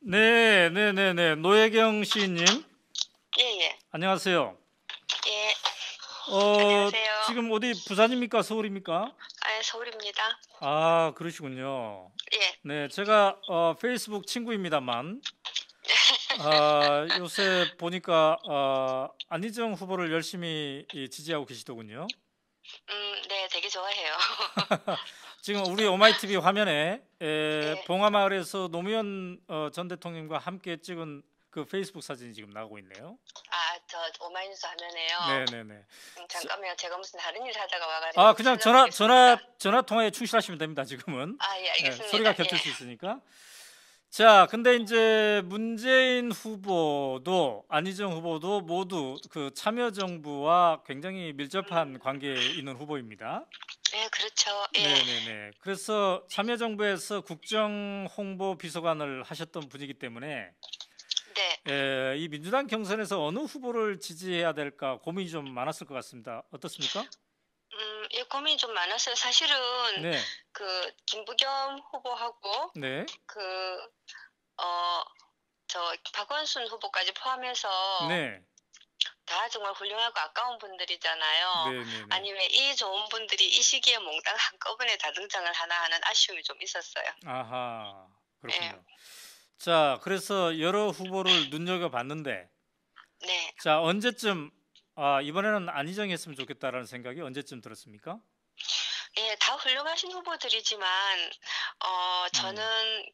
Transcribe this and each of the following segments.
네, 네, 네, 네. 노혜경 시인님, 예, 예. 안녕하세요. 예, 안녕하세요. 지금 어디 부산입니까? 서울입니까? 아, 서울입니다. 아, 그러시군요. 예, 네, 제가 페이스북 친구입니다만, 요새 보니까 안희정 후보를 열심히 지지하고 계시더군요. 네, 되게 좋아해요. 지금 우리 오마이티비 화면에 예. 봉하마을에서 노무현 전 대통령과 함께 찍은 그 페이스북 사진이 지금 나오고 있네요. 아, 저 오마이뉴스 화면에요. 네, 네, 네. 잠깐만요. 제가 무슨 다른 일 하다가 아, 와가지고 그냥 찾아보겠습니다. 전화 통화에 충실하시면 됩니다, 지금은. 아, 예, 예, 소리가 알겠습니다. 예, 겹칠 수 있으니까. 자, 근데 이제 문재인 후보도 안희정 후보도 모두 그 참여정부와 굉장히 밀접한 관계에 있는 후보입니다. 예, 그렇죠. 예, 네네네. 그래서 참여정부에서 국정홍보 비서관을 하셨던 분이기 때문에 네. 이 민주당 경선에서 어느 후보를 지지해야 될까 고민이 좀 많았을 것 같습니다. 어떻습니까? 예, 고민이 좀 많았어요. 사실은 네, 김부겸 후보하고 네, 그, 어, 박원순 후보까지 포함해서 네, 다 정말 훌륭하고 아까운 분들이잖아요. 네네네. 아니 왜 이 좋은 분들이 이 시기에 몽땅 한꺼번에 다 등장을 하나 하는 아쉬움이 좀 있었어요. 아하, 예, 그렇군요. 자, 그래서 여러 후보를 눈여겨봤는데, 네. 자, 언제쯤, 이번에는 안희정이 했으면 좋겠다라는 생각이 언제쯤 들었습니까? 예, 다 훌륭하신 후보들이지만, 음, 저는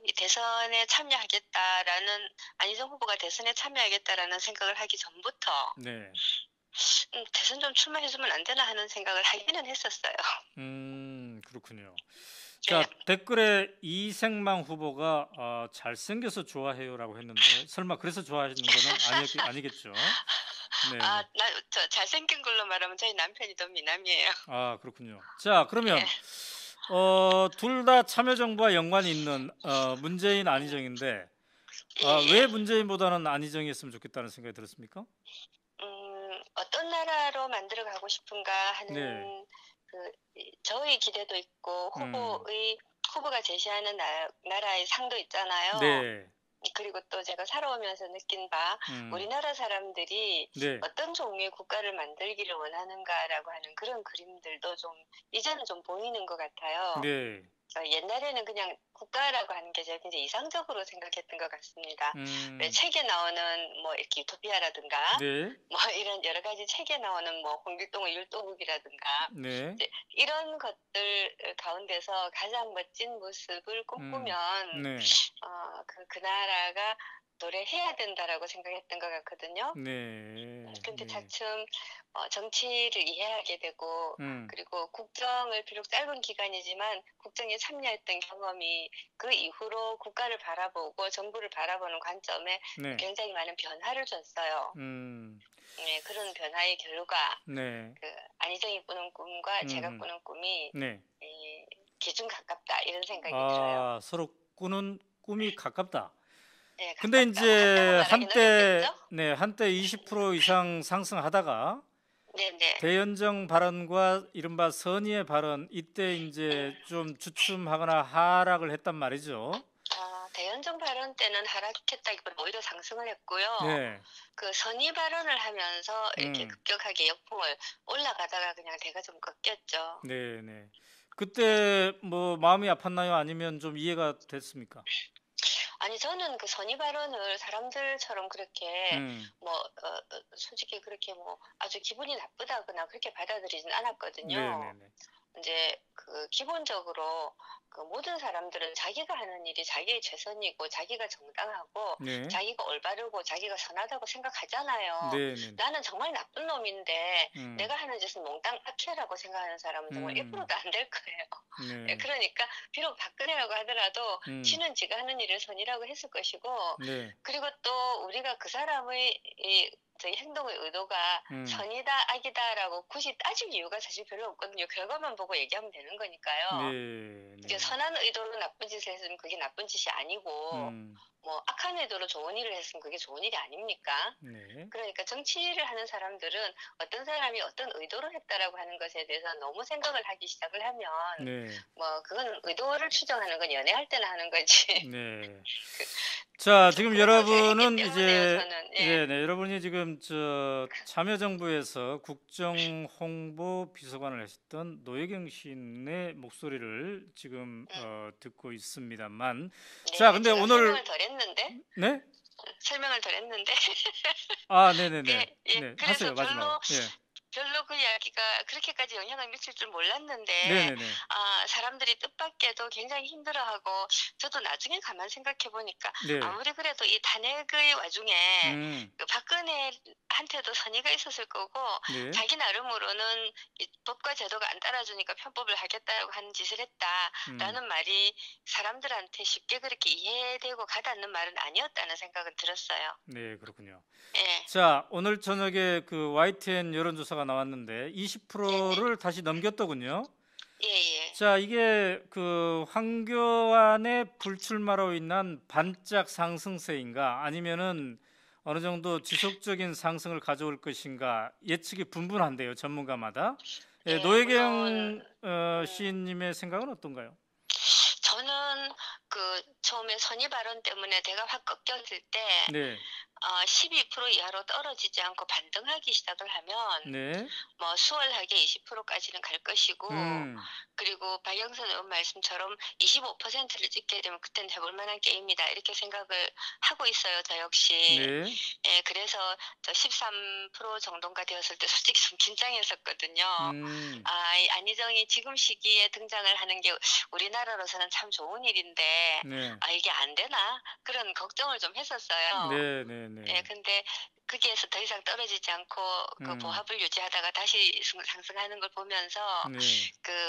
이 대선에 참여하겠다라는, 안희정 후보가 대선에 참여하겠다라는 생각을 하기 전부터, 네, 대선 좀 출마해주면 안 되나 하는 생각을 하기는 했었어요. 그렇군요. 예. 자, 댓글에 이생망 후보가 잘생겨서 좋아해요라고 했는데, 설마 그래서 좋아하시는 거는 아니겠죠? 네네. 저 잘생긴 걸로 말하면 저희 남편이 더 미남이에요. 아, 그렇군요. 자, 예. 그러면 둘 다 참여정부와 연관이 있는 문재인 안희정인데 예, 왜 예. 문재인보다는 안희정이었으면 좋겠다는 생각이 들었습니까? 어떤 나라로 만들어 가고 싶은가 네, 하는 저의 기대도 있고 음, 후보가 제시하는 나라의 상도 있잖아요. 네, 그리고 또 제가 살아오면서 느낀 바 음, 우리나라 사람들이 네, 어떤 종류의 국가를 만들기를 원하는가라고 하는 그런 그림들도 좀 이제는 좀 보이는 것 같아요. 네, 옛날에는 그냥 국가라고 하는 게 제가 굉장히 이상적으로 생각했던 것 같습니다. 왜 음, 책에 나오는 뭐 이렇게 유토피아라든가 네, 뭐 이런 여러 가지 책에 나오는 뭐 홍길동의 율도국이라든가 네, 이제 이런 것들 가운데서 가장 멋진 모습을 음, 꿈꾸면 네, 그 나라가 노래해야 된다라고 생각했던 것 같거든요. 네, 근데 네, 차츰 정치를 이해하게 되고 음, 그리고 국정을 비록 짧은 기간이지만 국정에 참여했던 경험이 그 이후로 국가를 바라보고 정부를 바라보는 관점에 네, 굉장히 많은 변화를 줬어요. 음, 네, 그런 변화의 결과 네, 안희정이 꾸는 꿈과 제가 음, 꾸는 꿈이 네. 기준 가깝다 이런 생각이 들어요. 서로 꾸는 꿈이 가깝다. 네, 근데 가깝다. 뭐 같다고 이제 말하기는 어렵겠죠? 한때 20% 이상 상승하다가 네네. 대연정 발언과 이른바 선의의 발언 이때 이제 음. 좀 주춤하거나 하락을 했단 말이죠. 대연정 발언 때는 하락했다기보다 오히려 상승을 했고요. 네, 그 선의 발언을 하면서 이렇게 음, 급격하게 역풍을 올라가다가 그냥 대가 좀 꺾였죠. 네, 네. 네. 그때 뭐 마음이 아팠나요? 아니면 좀 이해가 됐습니까? 아니 저는 그 선의 발언을 사람들처럼 그렇게 음, 솔직히 그렇게 뭐 아주 기분이 나쁘다거나 그렇게 받아들이진 네, 네, 않았거든요. 네, 이제 기본적으로 모든 사람들은 자기가 하는 일이 자기의 최선이고 자기가 정당하고 네, 자기가 올바르고 자기가 선하다고 생각하잖아요. 네, 네, 나는 정말 나쁜 놈인데 음, 내가 하는 짓은 몽땅 악취라고 생각하는 사람은 정말 음, 1%도 안 될 거예요. 예, 네, 그러니까 비록 박근혜라고 하더라도 음, 지는 지가 하는 일을 선이라고 했을 것이고 네, 그리고 또 우리가 그 사람의 저희 행동의 의도가 음, 선이다 악이다라고 굳이 따질 이유가 사실 별로 없거든요. 결과만 보고 얘기하면 되는 거니까요. 네, 이게 네, 선한 의도로 나쁜 짓을 했으면 그게 나쁜 짓이 아니고 음, 뭐 악한 의도로 좋은 일을 했으면 그게 좋은 일이 아닙니까? 네, 그러니까 정치를 하는 사람들은 어떤 사람이 어떤 의도로 했다라고 하는 것에 대해서 너무 생각을 하기 시작을 하면 네, 뭐 그건 의도를 추정하는 건 연애할 때나 하는 거지. 네. 자, 좀 지금 그것도 재밌기 여러분은 때문에요, 이제 저는. 예. 네, 여러분이 지금 참여정부에서 국정홍보 비서관을 하셨던 노예경 시인의 목소리를 지금 음, 듣고 있습니다만, 자, 네, 근데 제가 오늘 설명을 덜 했는데, 네? 설명을 덜 했는데, 아, 네, 네, 네, 예, 예, 네, 그래서 하세요 마지막으로. 예, 별로 그 이야기가 그렇게까지 영향을 미칠 줄 네, 몰랐는데, 네, 네, 사람들이 뜻밖에도 굉장히 힘들어하고, 저도 나중에 가만 생각해 보니까, 네, 아무리 그래도 이 탄핵의 와중에, 음, 그 박근혜한테도 선의가 있었을 거고, 네, 자기 나름으로는 이 법과 제도가 안 따라주니까 편법을 하겠다고 하는 짓을 음, 했다라는 말이 사람들한테 쉽게 그렇게 이해되고 가닿는 말은 아니었다는 생각은 들었어요. 네, 그렇군요. 예, 자, 오늘 저녁에 그 YTN 여론조사가 나왔는데 네네. 20%를 다시 넘겼더군요. 예, 예. 자, 이게 그 황교안의 불출마로 인한 반짝 상승세인가 아니면은 어느 정도 지속적인 상승을 가져올 것인가 예측이 분분한데요, 전문가마다. 예, 예, 노혜경 물론, 음, 시인님의 생각은 어떤가요? 저는 그 처음에 선의 발언 때문에 내가 확 꺾였을 때, 네, 12% 이하로 떨어지지 않고 반등하기 시작을 하면, 네, 뭐 수월하게 20%까지는 갈 것이고, 음, 그리고 박영선 의원 말씀처럼 25%를 찍게 되면 그땐 해볼 만한 게임이다. 이렇게 생각을 하고 있어요, 저 역시. 네, 예, 그래서 저 13% 정도가 되었을 때 솔직히 좀 긴장했었거든요. 음, 이 안희정이 지금 시기에 등장을 하는 게 우리나라로서는 참 좋은 일인데, 네, 이게 안 되나? 그런 걱정을 좀 했었어요. 네, 네, 예, 네, 근데 거기에서 더 이상 떨어지지 않고 그 음, 보합을 유지하다가 다시 상승하는 걸 보면서 네,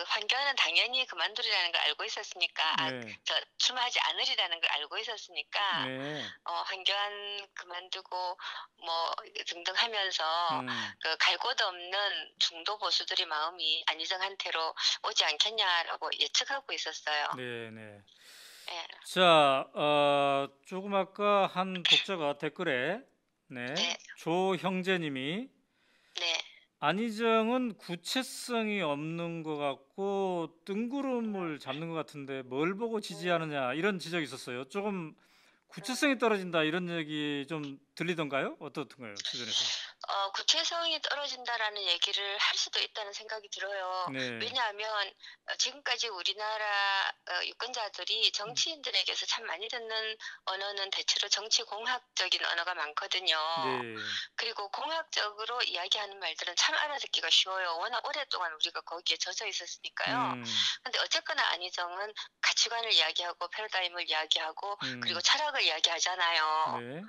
황교안은 당연히 그만두리라는 걸 알고 있었으니까, 네, 저 출마하지 않으리라는 걸 알고 있었으니까, 네, 황교안 그만두고 뭐 등등 하면서 음, 그 갈 곳 없는 중도 보수들의 마음이 안희정한테로 오지 않겠냐라고 예측하고 있었어요. 네, 네. 예, 자, 조금 아까 한 독자가 댓글에 네, 네, 조형제님이 네. 안희정은 구체성이 없는 것 같고 뜬구름을 잡는 것 같은데 뭘 보고 지지하느냐 이런 지적이 있었어요. 조금 구체성이 떨어진다 이런 얘기 좀 들리던가요? 어떻던가요? 주변에서? 구체성이 떨어진다라는 얘기를 할 수도 있다는 생각이 들어요. 네, 왜냐하면 지금까지 우리나라 유권자들이 음, 정치인들에게서 참 많이 듣는 언어는 대체로 정치 공학적인 언어가 많거든요. 네, 그리고 공학적으로 이야기하는 말들은 참 알아듣기가 쉬워요. 워낙 오랫동안 우리가 거기에 젖어 있었으니까요. 음, 근데 어쨌거나 안희정은 가치관을 이야기하고 패러다임을 이야기하고 그리고 음, 철학을 이야기하잖아요. 네,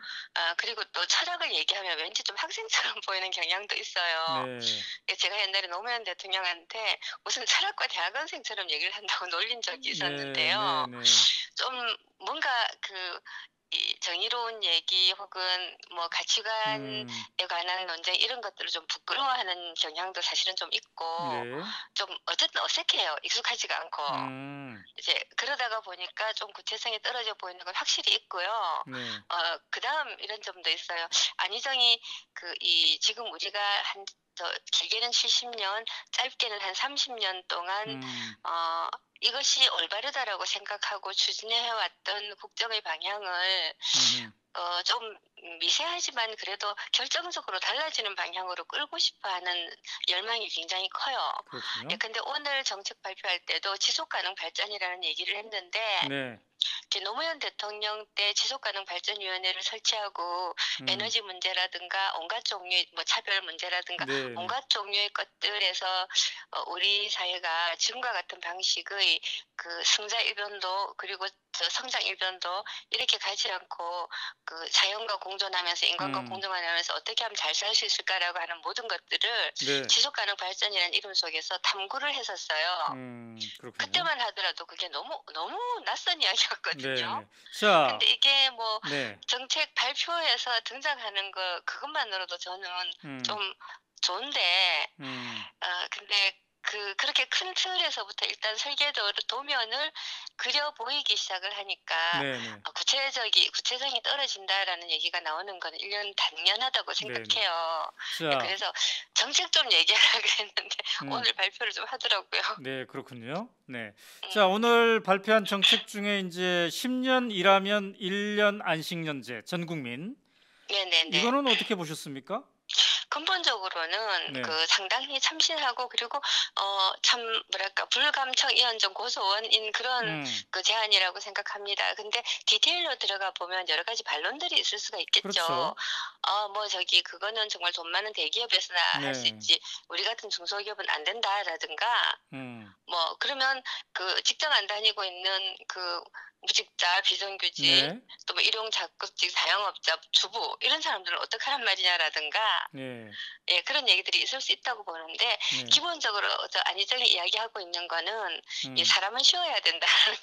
그리고 또 철학을 얘기하면 왠지 좀 학생처럼 보이는 경향도 있어요. 네, 제가 옛날에 노무현 대통령한테 무슨 철학과 대학원생처럼 얘기를 한다고 놀린 적이 네, 네, 있었는데요. 네, 좀 뭔가 이 정의로운 얘기 혹은 뭐 가치관에 음, 관한 논쟁 이런 것들을 좀 부끄러워하는 경향도 사실은 좀 있고 네, 좀 어쨌든 어색해요. 익숙하지가 않고. 음, 이제 그러다가 보니까 좀 구체성이 떨어져 보이는 건 확실히 있고요. 네, 그다음 이런 점도 있어요. 안희정이 지금 우리가 길게는 70년, 짧게는 한 30년 동안 음, 이것이 올바르다라고 생각하고 추진해왔던 국정의 방향을 음, 좀 미세하지만 그래도 결정적으로 달라지는 방향으로 끌고 싶어하는 열망이 굉장히 커요. 예, 그렇군요. 근데 오늘 정책 발표할 때도 지속 가능 발전이라는 얘기를 했는데 네, 이렇게 노무현 대통령 때 지속가능 발전위원회를 설치하고 음, 에너지 문제라든가 온갖 종류의 뭐 차별 문제라든가 네, 네, 온갖 종류의 것들에서 우리 사회가 지금과 같은 방식의 그 승자 일변도 그리고 저 성장 일변도 이렇게 가지 않고 그 자연과 공존하면서 인간과 음, 공존하면서 어떻게 하면 잘 살 수 있을까라고 하는 모든 것들을 네, 지속가능 발전이라는 이름 속에서 탐구를 했었어요. 그렇군요. 그때만 하더라도 그게 너무 너무 낯선 네, 이야기였거든요. 네. 자, 근데 이게 뭐 네, 정책 발표에서 등장하는 그것만으로도 저는 음, 좀 좋은데, 음, 근데 그렇게 큰 틀에서부터 일단 도면을 그려 보이기 시작을 하니까 네네. 구체성이 떨어진다라는 얘기가 나오는 건 일련 당연하다고 네네. 생각해요. 자, 그래서 정책 좀 얘기하려고 했는데 오늘 발표를 좀 하더라고요. 네, 그렇군요. 네. 음. 자, 오늘 발표한 정책 중에 이제 10년 일하면 1년 안식년제 전 국민. 네네네. 이거는 어떻게 보셨습니까? 근본적으로는 네. 상당히 참신하고 그리고 참 뭐랄까 불감청 이언정 고소원인 그런 제안이라고 생각합니다. 근데 디테일로 들어가 보면 여러 가지 반론들이 있을 수가 있겠죠. 그렇죠. 그거는 정말 돈 많은 대기업에서나 할 수 네. 있지 우리 같은 중소기업은 안 된다라든가 그러면 직장 안 다니고 있는 무직자, 비정규직, 네. 또 일용작급직, 자영업자, 주부 이런 사람들은 어떡하란 말이냐라든가 네. 예, 그런 얘기들이 있을 수 있다고 보는데 네. 기본적으로 안희정이 이야기하고 있는 거는 이 사람은 쉬어야 된다는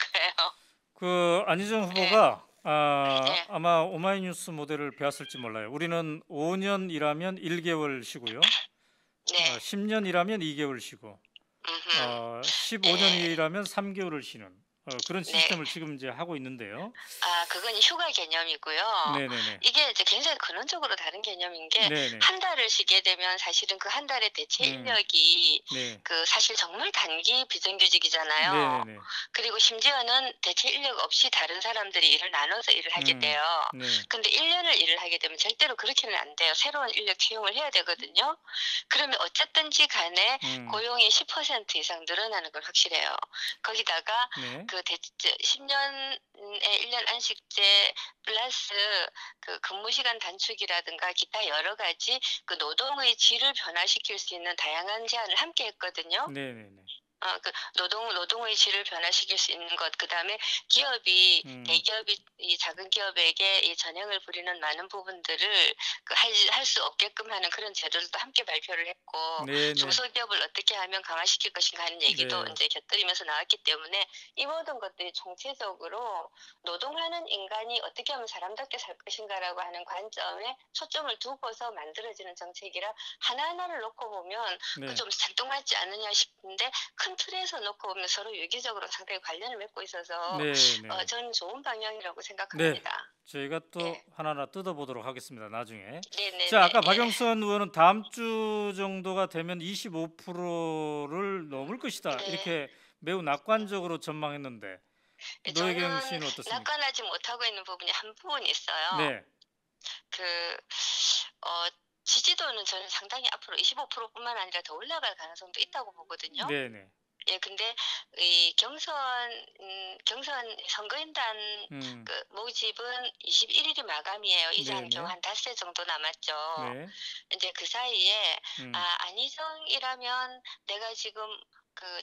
거예요. 안희정 후보가 네. 아마 오마이뉴스 모델을 배웠을지 몰라요. 우리는 5년 일하면 1개월 쉬고요. 네. 10년 일하면 2개월 쉬고 15년 일하면 3개월을 쉬는 그런 시스템을 지금 이제 하고 있는데요. 그건 휴가 개념이고요. 네네네. 이게 이제 굉장히 근원적으로 다른 개념인 게 네네. 한 달을 쉬게 되면 사실은 그 한 달의 대체 인력이 네. 사실 정말 단기 비정규직이잖아요. 네네네. 그리고 심지어는 대체 인력 없이 다른 사람들이 일을 나눠서 일을 하게 돼요. 네. 근데 1년을 일을 하게 되면 절대로 그렇게는 안 돼요. 새로운 인력 채용을 해야 되거든요. 그러면 어쨌든지 간에 고용이 10% 이상 늘어나는 건 확실해요. 거기다가 네. 10년에 1년 안식제 플러스 근무 시간 단축이라든가 기타 여러 가지 노동의 질을 변화시킬 수 있는 다양한 제안을 함께 했거든요. 네네네. 노동의 질을 변화시킬 수 있는 것, 그 다음에 기업이, 대기업이 이 작은 기업에게 이 전형을 부리는 많은 부분들을 할 수 없게끔 하는 그런 제도들도 함께 발표를 했고, 네네. 중소기업을 어떻게 하면 강화시킬 것인가 하는 얘기도 네. 이제 곁들이면서 나왔기 때문에 이 모든 것들이 총체적으로 노동하는 인간이 어떻게 하면 사람답게 살 것인가라고 하는 관점에 초점을 두고서 만들어지는 정책이라 하나하나를 놓고 보면 네. 좀 생뚱맞지 않느냐 싶은데 큰 틀에서 놓고 보면 서로 유기적으로 상당히 관련을 맺고 있어서 네네. 저는 좋은 방향이라고 생각합니다. 저희가 또 네. 하나하나 뜯어보도록 하겠습니다. 나중에. 네네. 자, 아까 박영선 의원은 다음 주 정도가 되면 25%를 넘을 것이다. 네. 이렇게 매우 낙관적으로 전망했는데 노혜경 씨는 저는 어떻습니까? 낙관하지 못하고 있는 부분이 한 부분 있어요. 네. 지지도는 저는 상당히 앞으로 25%뿐만 아니라 더 올라갈 가능성도 있다고 보거든요. 네네. 예, 근데 이 경선 선거인단 모집은 21일이 마감이에요. 이제 한 네네. 한 닷새 정도 남았죠. 네. 이제 그 사이에 안희정이라면 내가 지금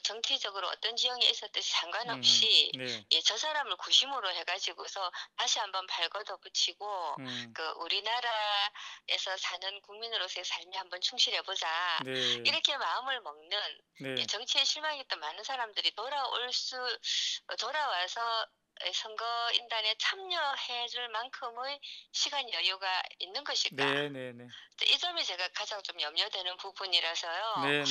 정치적으로 어떤 지형에 있었듯이 상관없이 네. 예, 저 사람을 구심으로 해가지고서 다시 한번 발걷어 붙이고 우리나라에서 사는 국민으로서의 삶에 한번 충실해보자. 네. 이렇게 마음을 먹는 네. 정치에 실망했던 많은 사람들이 돌아와서 선거인단에 참여해줄 만큼의 시간 여유가 있는 것일까? 네네네. 이 점이 제가 가장 좀 염려되는 부분이라서요. 네네.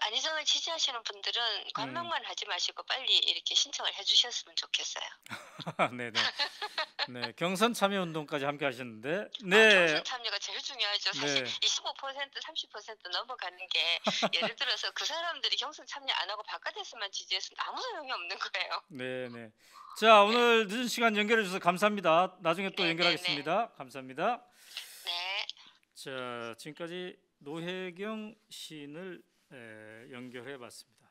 안희정을 지지하시는 분들은 관망만 하지 마시고 빨리 이렇게 신청을 해주셨으면 좋겠어요. 네네. 네, 경선 참여 운동까지 함께 하셨는데, 네. 경선 참여가 제일 중요하죠. 사실 25%, 30% 넘어가는 게 예를 들어서 그 사람들이 경선 참여 안 하고 바깥에서만 지지했으면 아무 소용이 없는 거예요. 네네. 자, 오늘 늦은 시간 연결해 주셔서 감사합니다. 나중에 또 네네네. 연결하겠습니다. 감사합니다. 네. 자, 지금까지 노혜경 시인을 연결해 봤습니다.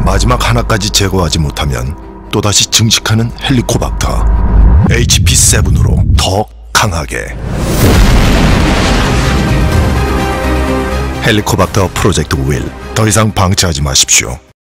마지막 하나까지 제거하지 못하면 또다시 증식하는 헬리코박터 HP7으로 더 강하게 헬리코박터 프로젝트 윌 더 이상 방치하지 마십시오.